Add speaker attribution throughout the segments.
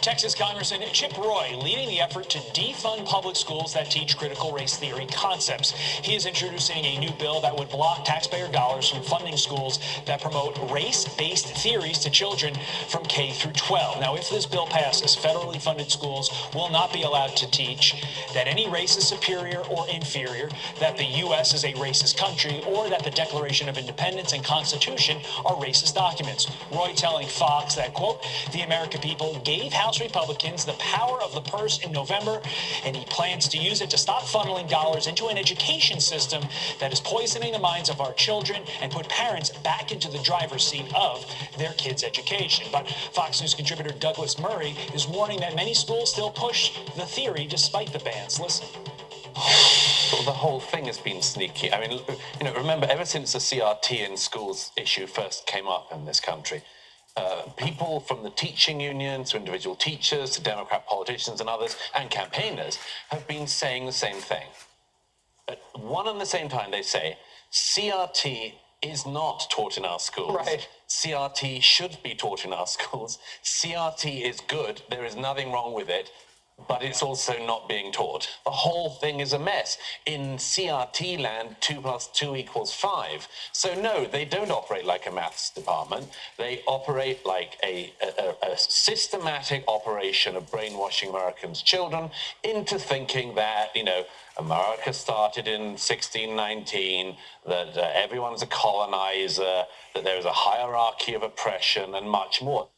Speaker 1: Texas Congressman Chip Roy leading the effort to defund public schools that teach critical race theory concepts. He is introducing a new bill that would block taxpayer dollars from funding schools that promote race-based theories to children from K through 12. Now, if this bill passes, federally funded schools will not be allowed to teach that any race is superior or inferior, that the U.S. is a racist country, or that the Declaration of Independence and Constitution are racist documents. Roy telling Fox that, quote, the American people gave House Republicans the power of the purse in November, and he plans to use it to stop funneling dollars into an education system that is poisoning the minds of our children and put parents back into the driver's seat of their kids' education. But Fox News contributor Douglas Murray is warning that many schools still push the theory despite the bans. Listen.
Speaker 2: Well, the whole thing has been sneaky. I mean, remember, ever since the CRT in schools issue first came up in this country, people from the teaching unions to individual teachers to Democrat politicians and others and campaigners have been saying the same thing. At one and the same time, they say CRT is not taught in our schools.
Speaker 3: Right.
Speaker 2: CRT should be taught in our schools. CRT is good. There is nothing wrong with it. But it's also not being taught. The whole thing is a mess. In CRT land, 2 + 2 = 5. So no, they don't operate like a maths department. They operate like a systematic operation of brainwashing Americans' children into thinking that, America started in 1619, that everyone's a colonizer, that there is a hierarchy of oppression, and much more.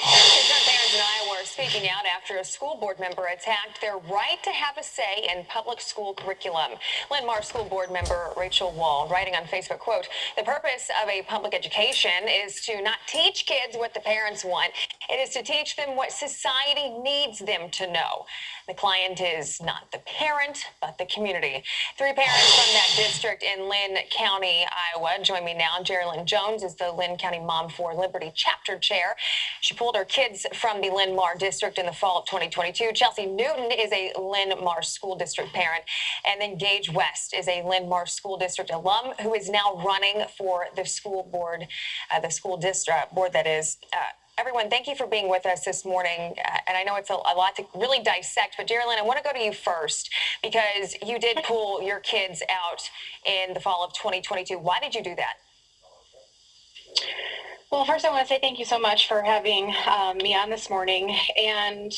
Speaker 4: Parents in Iowa are speaking out after a school board member attacked their right to have a say in public school curriculum. Linn-Mar School Board member Rachel Wall writing on Facebook, quote, the purpose of a public education is to not teach kids what the parents want. It is to teach them what society needs them to know. The client is not the parent, but the community. 3 parents from that district in Linn County, Iowa, join me now. Jerilyn Jones is the Linn County Mom for Liberty chapter chair. She pulled her kids from the Linn-Mar district in the fall of 2022. Chelsea Newton is a Linn-Mar school district parent. And then Gage West is a Linn-Mar school district alum who is now running for the school board, the school district board that is. Everyone, thank you for being with us this morning. And I know it's a lot to really dissect, but Jerilyn, I want to go to you first because you did pull your kids out in the fall of 2022. Why did you do that?
Speaker 5: Well, first I want to say thank you so much for having me on this morning. And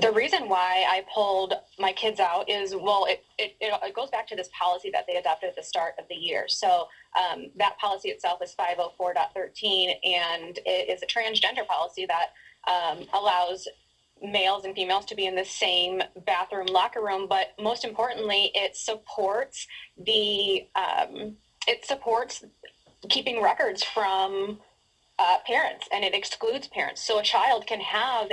Speaker 5: the reason why I pulled my kids out is, well, it goes back to this policy that they adopted at the start of the year. So that policy itself is 504.13, and it is a transgender policy that allows males and females to be in the same bathroom, locker room. But most importantly, it supports keeping records from parents, and it excludes parents. So a child can have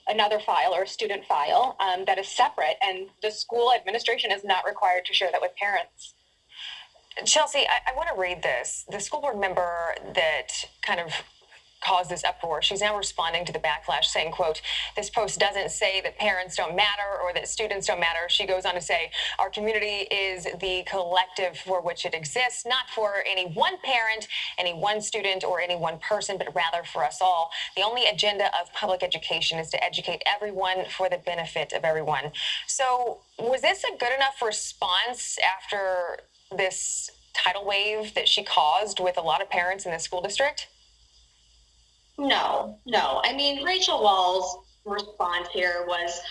Speaker 5: another file or a student file that is separate, and the school administration is not required to share that with parents.
Speaker 4: Chelsea, I want to read this. The school board member that kind of caused this uproar, she's now responding to the backlash saying, quote, this post doesn't say that parents don't matter or that students don't matter. She goes on to say, our community is the collective for which it exists, not for any one parent, any one student, or any one person, but rather for us all. The only agenda of public education is to educate everyone for the benefit of everyone. So was this a good enough response after this tidal wave that she caused with a lot of parents in the school district?
Speaker 6: No. I mean, Rachel Wall's response here was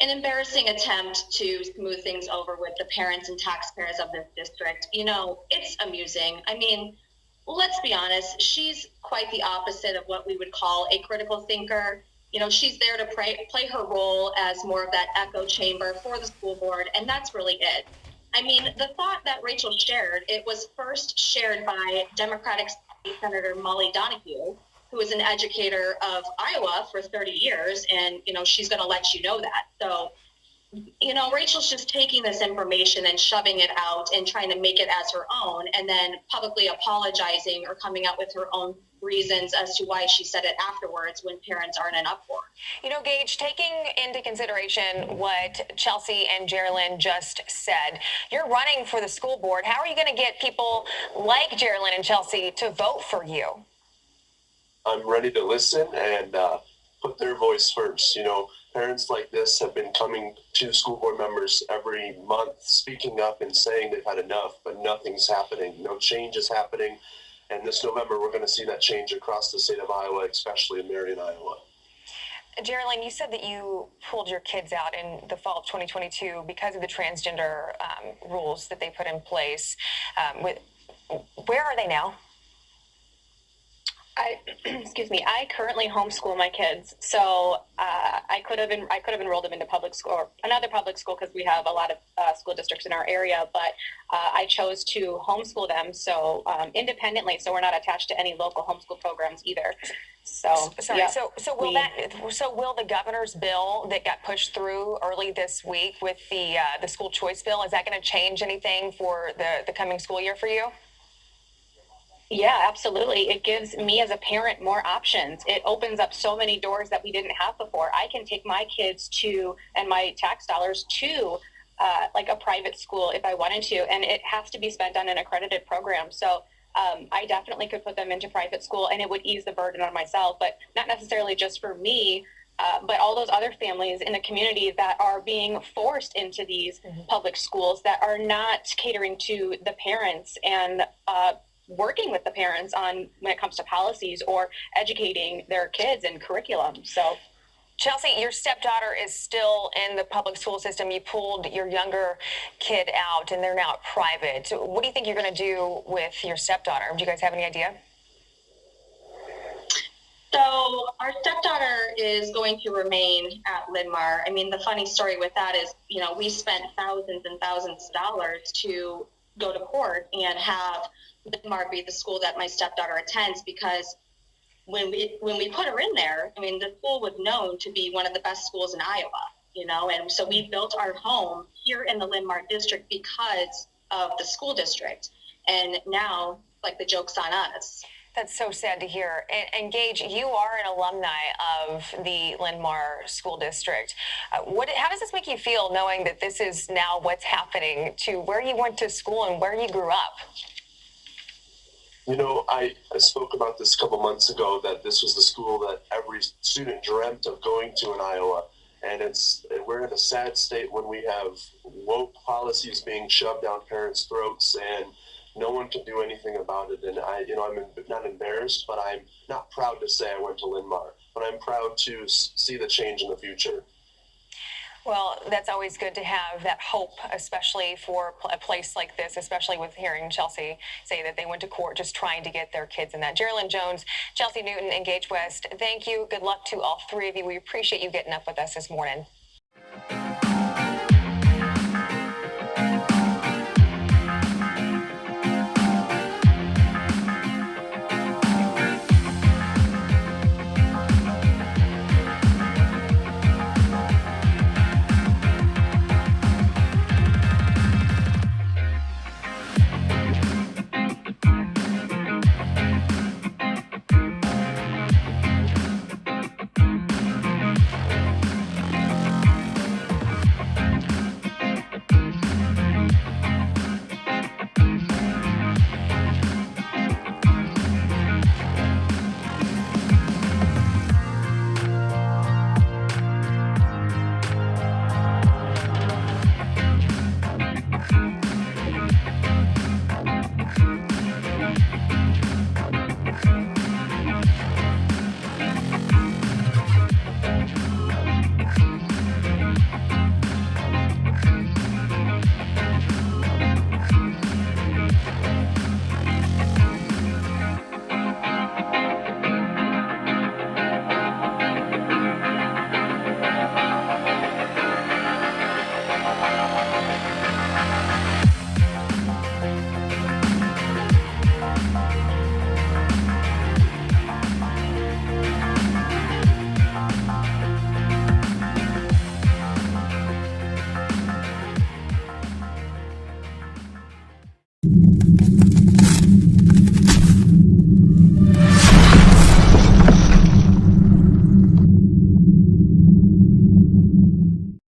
Speaker 6: an embarrassing attempt to smooth things over with the parents and taxpayers of this district. It's amusing. I mean, let's be honest, she's quite the opposite of what we would call a critical thinker. She's there to play her role as more of that echo chamber for the school board, and that's really it. I mean, the thought that Rachel shared, it was first shared by Democratic Senator Molly Donahue, who is an educator of Iowa for 30 years, and, she's going to let you know that. So, Rachel's just taking this information and shoving it out and trying to make it as her own, and then publicly apologizing or coming out with her own reasons as to why she said it afterwards when parents aren't in uproar.
Speaker 4: Gage, taking into consideration what Chelsea and Jerilyn just said, you're running for the school board. How are you going to get people like Jerilyn and Chelsea to vote for you?
Speaker 3: I'm ready to listen and put their voice first. You know, parents like this have been coming to school board members every month, speaking up and saying they've had enough, but nothing's happening. No change is happening. And this November, we're going to see that change across the state of Iowa, especially in Marion, Iowa.
Speaker 4: Geraldine, you said that you pulled your kids out in the fall of 2022 because of the transgender rules that they put in place. Where are they now?
Speaker 5: I currently homeschool my kids, so I could have enrolled them into public school or another public school because we have a lot of school districts in our area, but I chose to homeschool them so independently, so we're not attached to any local homeschool programs either. So
Speaker 4: sorry.
Speaker 5: Yeah,
Speaker 4: so will the governor's bill that got pushed through early this week with the school choice bill, is that going to change anything for the coming school year for you?
Speaker 5: Yeah, absolutely. It gives me as a parent more options. It opens up so many doors that we didn't have before. I can take my kids to, and my tax dollars to, like a private school if I wanted to, and it has to be spent on an accredited program. So I definitely could put them into private school and it would ease the burden on myself, but not necessarily just for me, but all those other families in the community that are being forced into these public schools that are not catering to the parents and working with the parents on when it comes to policies or educating their kids in curriculum. So
Speaker 4: Chelsea, your stepdaughter is still in the public school system. You pulled your younger kid out and they're now at private. What do you think you're going to do with your stepdaughter? Do you guys have any idea?
Speaker 6: So our stepdaughter is going to remain at Linn-Mar. I mean, the funny story with that is, you know, we spent thousands and thousands of dollars to go to court and have Linn-Mar be the school that my stepdaughter attends, because when we put her in there, I mean, the school was known to be one of the best schools in Iowa, you know, and so we built our home here in the Linn-Mar district because of the school district. And now, like, the joke's on us.
Speaker 4: That's so sad to hear. And Gage, you are an alumni of the Linn-Mar School District. How does this make you feel, knowing that this is now what's happening to where you went to school and where you grew up?
Speaker 3: You know, I spoke about this a couple months ago, that this was the school that every student dreamt of going to in Iowa. And we're in a sad state when we have woke policies being shoved down parents' throats and no one can do anything about it. And I'm not embarrassed, but I'm not proud to say I went to Linn-Mar, but I'm proud to see the change in the future.
Speaker 4: Well, that's always good to have that hope, especially for a place like this, especially with hearing Chelsea say that they went to court just trying to get their kids in that. Geraldine Jones, Chelsea Newton, and Gage West, thank you. Good luck to all three of you. We appreciate you getting up with us this morning.